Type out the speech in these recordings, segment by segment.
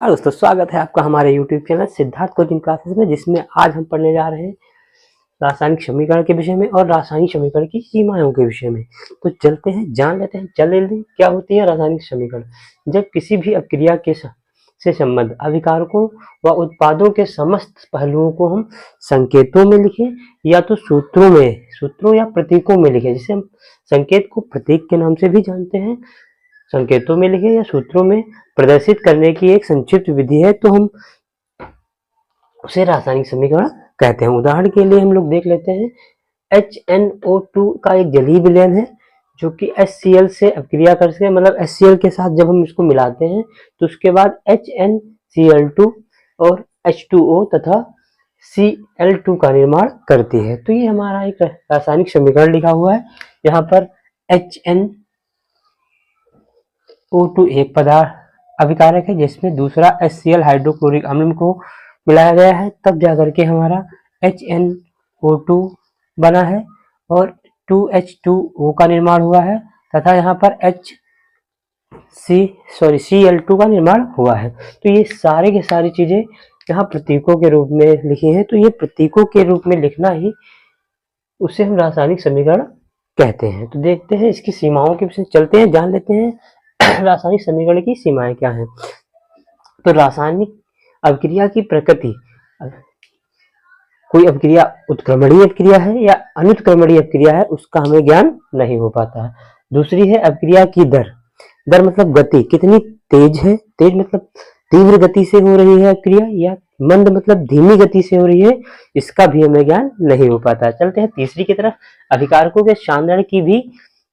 हाँ दोस्तों, स्वागत है आपका हमारे YouTube channel Siddharth coaching classes में, जिसमें आज हम पढ़ने जा रहे हैं रासायनिक समीकरण के विषय में और रासायनिक समीकरण की सीमाओं के विषय में। तो चलते हैं, जान लेते हैं। चल क्या होती है रासायनिक समीकरण? जब किसी भी अपक्रिया के से संबंध अभिकारकों व उत्पादों के समस्त पहलुओं को हम संकेतों में लिखें या तो सूत्रों या प्रतीकों में लिखें। जिसे हम संकेत को प्रतीक के नाम से भी जानते हैं, संकेतों में लिखे या सूत्रों में प्रदर्शित करने की एक संक्षिप्त विधि है, तो हम उसे रासायनिक समीकरण कहते हैं। उदाहरण के लिए हम लोग देख लेते हैं, HNO2 का एक जलीय विलयन है जो कि HCl से अपक्रिया करके, मतलब HCl के साथ जब हम इसको मिलाते हैं तो उसके बाद HNCl2 और H2O तथा Cl2 का निर्माण करती है। तो ये हमारा एक रासायनिक समीकरण लिखा हुआ है। यहाँ पर HNO2 एक पदार्थ अभिकारक है जिसमें दूसरा HCl हाइड्रोक्लोरिक अम्ल को मिलाया गया है, तब जाकर के हमारा HNO2 बना है और 2H2O का निर्माण हुआ है तथा यहाँ पर Cl2 का निर्माण हुआ है। तो ये सारे के सारी चीजें यहाँ प्रतीकों के रूप में लिखी हैं। तो ये प्रतीकों के रूप में लिखना ही उसे हम रासायनिक समीकरण कहते हैं। तो देखते हैं इसकी सीमाओं के विषय, चलते हैं, जान लेते हैं रासायनिक समीकरण की सीमाएं क्या हैं। तो रासायनिक अभिक्रिया की प्रकृति, कोई अभिक्रिया उत्क्रमणीय अभिक्रिया है या अनुत्क्रमणीय अभिक्रिया है, उसका हमें ज्ञान नहीं हो पाता है। दूसरी है अभिक्रिया की दर मतलब गति, कितनी तेज है, तेज मतलब तीव्र गति से हो रही है अभिक्रिया, या मंद मतलब धीमी गति से हो रही है, इसका भी हमें ज्ञान नहीं हो पाता है। चलते हैं तीसरी की तरफ, अभिकारकों के शांदरण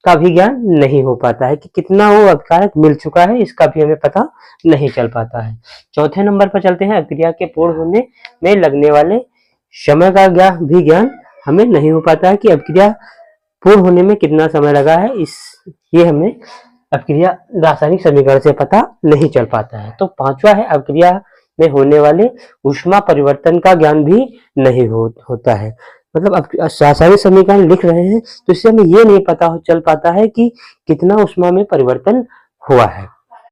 का भी ज्ञान नहीं हो पाता है कि कितना वो अभिकारक मिल चुका है, इसका भी हमें पता नहीं चल पाता है। चौथे नंबर पर चलते हैं, अभिक्रिया के पूर्ण होने में लगने वाले समय का ज्ञान हमें नहीं हो पाता है कि अभिक्रिया पूर्ण होने में कितना समय लगा है, ये हमें अभिक्रिया रासायनिक समीकरण से पता नहीं चल पाता है। तो पांचवा है, अभिक्रिया में होने वाले ऊष्मा परिवर्तन का ज्ञान भी नहीं होता है। मतलब अब रासायनिक समीकरण लिख रहे हैं तो इससे हमें ये नहीं पता चल पाता है कि कितना ऊष्मा में परिवर्तन हुआ है।